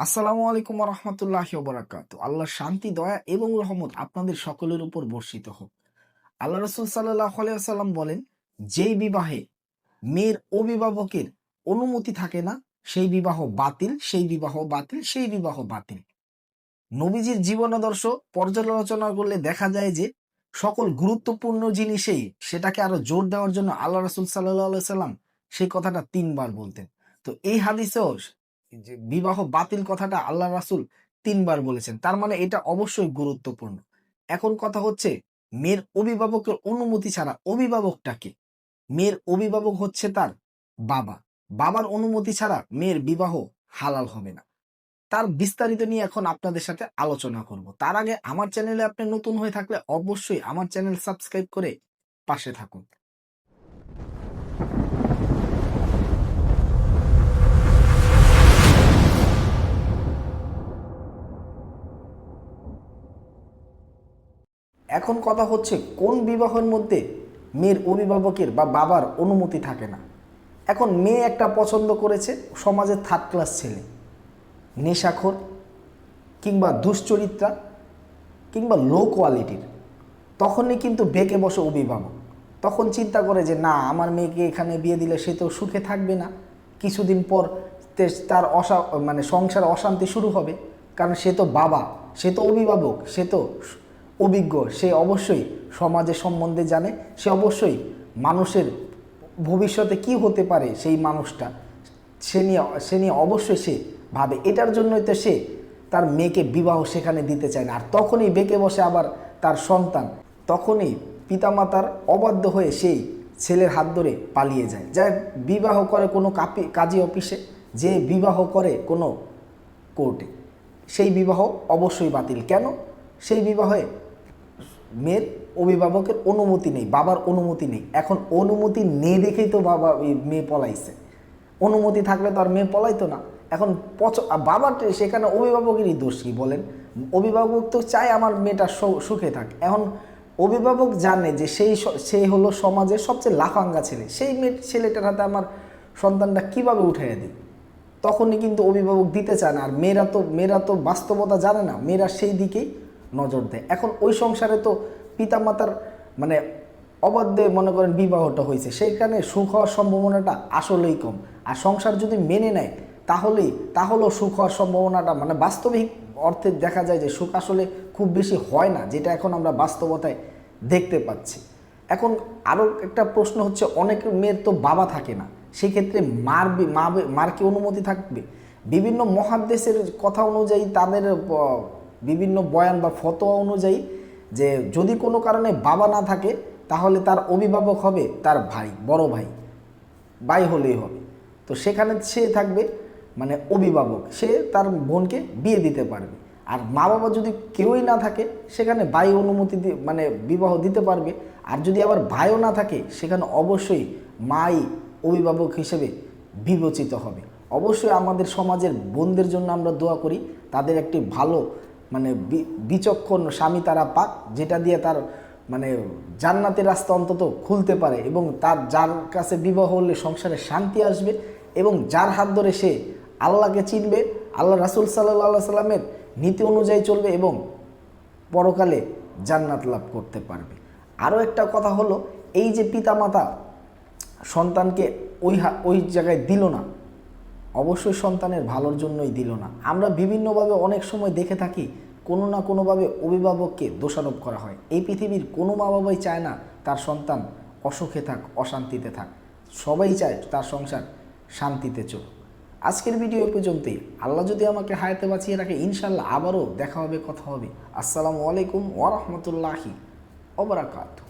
আসসালামু আলাইকুম রহমতুল্লাহি ওবরাকাতু। আল্লাহর শান্তি, দয়া এবং রহমত আপনাদের সকলের উপর বর্ষিত হোক। আল্লাহ রসুল সাল্লাহ আলাইসাল্লাম বলেন, যেই বিবাহে মেয়ের অভিভাবকের অনুমতি থাকে না সেই বিবাহ বাতিল, সেই বিবাহ বাতিল, সেই বিবাহ বাতিল। নবীজির জীবনাদর্শ পর্যালোচনা করলে দেখা যায় যে সকল গুরুত্বপূর্ণ জিনিসেই সেটাকে আরো জোর দেওয়ার জন্য আল্লাহ রসুল সাল্লাহ সাল্লাম সেই কথাটা 3 বার বলতেন। তো এই হাদিসেও যে বিবাহ বাতিল কথাটা আল্লাহ রাসূল 3 বার বলেছেন, তার মানে এটা অবশ্যই গুরুত্বপূর্ণ। এখন কথা হচ্ছে, মেয়ের অভিভাবকের অনুমতি ছাড়া অভিভাবকটা কে? মেয়ের অভিভাবক হচ্ছে তার বাবা। বাবার অনুমতি ছাড়া মেয়ের বিবাহ হালাল হবে না। তার বিস্তারিত নিয়ে এখন আপনাদের সাথে আলোচনা করব। তার আগে আমার চ্যানেলে আপনি নতুন হয়ে থাকলে অবশ্যই আমার চ্যানেল সাবস্ক্রাইব করে পাশে থাকুন। এখন কথা হচ্ছে, কোন বিবাহের মধ্যে মেয়ের অভিভাবকের বা বাবার অনুমতি থাকে না। এখন মেয়ে একটা পছন্দ করেছে, সমাজের 3rd ক্লাস ছেলে, নেশাখোর কিংবা দুশ্চরিত্রা কিংবা লো কোয়ালিটির, তখনই কিন্তু বেঁকে বসে অভিভাবক। তখন চিন্তা করে যে না, আমার মেয়েকে এখানে বিয়ে দিলে সে তো সুখে থাকবে না, কিছুদিন পর তার সংসার অশান্তি শুরু হবে। কারণ সে তো বাবা, সে তো অভিভাবক, সে তো অভিজ্ঞ, সে অবশ্যই সমাজের সম্বন্ধে জানে, সে অবশ্যই মানুষের ভবিষ্যতে কি হতে পারে সেই মানুষটা সে নিয়ে অবশ্যই সে ভাবে। এটার জন্যই তো সে তার মেয়েকে বিবাহ সেখানে দিতে চায় না। আর তখনই বেঁকে বসে আবার তার সন্তান, তখনই পিতামাতার অবাধ্য হয়ে সেই ছেলের হাত ধরে পালিয়ে যায়, যা বিবাহ করে কোনো কাজী অফিসে, যে বিবাহ করে কোনো কোর্টে, সেই বিবাহ অবশ্যই বাতিল। কেন? সেই বিবাহে মেয়ের অভিভাবকের অনুমতি নেই, বাবার অনুমতি নেই। এখন অনুমতি নেই দেখেই তো মেয়ে পলাইছে। অনুমতি থাকলে তো আর মেয়ে পলাইতো না। এখন বাবার সেখানে অভিভাবকেরই দোষ কি বলেন? অভিভাবক তো চায় আমার মেয়েটা সুখে থাক। এখন অভিভাবক জানে যে সেই হলো সমাজের সবচেয়ে লাফাঙ্গা ছেলে, সেই ছেলেটার হাতে আমার সন্তানটা কিভাবে উঠাইয়া দিই, তখনই কিন্তু অভিভাবক দিতে চায় না। আর মেয়েরা তো বাস্তবতা জানে না, মেয়েরা সেই দিকেই নজর দেয়। এখন ওই সংসারে তো পিতামাতার অবাধ্যে মনে করেন বিবাহটা হয়েছে, সেইখানে সুখ হওয়ার সম্ভাবনাটা আসলেই কম। আর সংসার যদি মেনে নেয় তাহলেও সুখ হওয়ার সম্ভাবনাটা বাস্তবিক অর্থে দেখা যায় যে সুখ আসলে খুব বেশি হয় না, যেটা এখন আমরা বাস্তবতায় দেখতে পাচ্ছি। এখন আরও একটা প্রশ্ন হচ্ছে, অনেক মেয়ের তো বাবা থাকে না, সেক্ষেত্রে মার কি অনুমতি থাকবে? বিভিন্ন মহাদেশের কথা অনুযায়ী, তাদের বিভিন্ন বয়ান বা ফতোয়া অনুযায়ী, যে যদি কোনো কারণে বাবা না থাকে তাহলে তার অভিভাবক হবে তার ভাই, বড় ভাই হলেই হবে। তো সেখানে সে থাকবে অভিভাবক, সে তার বোনকে বিয়ে দিতে পারবে। আর মা বাবা যদি কেউই না থাকে, সেখানে ভাই অনুমতি বিবাহ দিতে পারবে। আর যদি আবার ভাইও না থাকে, সেখানে অবশ্যই মাই অভিভাবক হিসেবে বিবেচিত হবে। অবশ্যই আমাদের সমাজের বোনদের জন্য আমরা দোয়া করি, তাদের একটি ভালো বিচক্ষণ স্বামী তারা পাক, যেটা দিয়ে তার জান্নাতের রাস্তা অন্তত খুলতে পারে, এবং তার যার কাছে বিবাহ হলে সংসারে শান্তি আসবে, এবং যার হাত ধরে সে আল্লাহকে চিনবে, আল্লাহ রাসূল সাল্লাল্লাহু সাল্লামের নীতি অনুযায়ী চলবে, এবং পরকালে জান্নাত লাভ করতে পারবে। আরও একটা কথা হলো, এই যে পিতামাতা সন্তানকে ওই জায়গায় দিল না, অবশ্যই সন্তানের ভালোর জন্যই দিল না। আমরা বিভিন্নভাবে অনেক সময় দেখে থাকি, কোনো না কোনোভাবে অভিভাবককে দোষারোপ করা হয়। এই পৃথিবীর কোনো মা বাবাই চায় না তার সন্তান অসুখে থাক, অশান্তিতে থাক। সবাই চায় তার সংসার শান্তিতে চলুক। আজকের ভিডিও এ পর্যন্তই। আল্লাহ যদি আমাকে হায়াতে বাঁচিয়ে রাখে, ইনশাল্লাহ আবারও দেখা হবে, কথা হবে। আসসালামু আলাইকুম ওয়া রাহমাতুল্লাহি ওয়া বারাকাতুহু।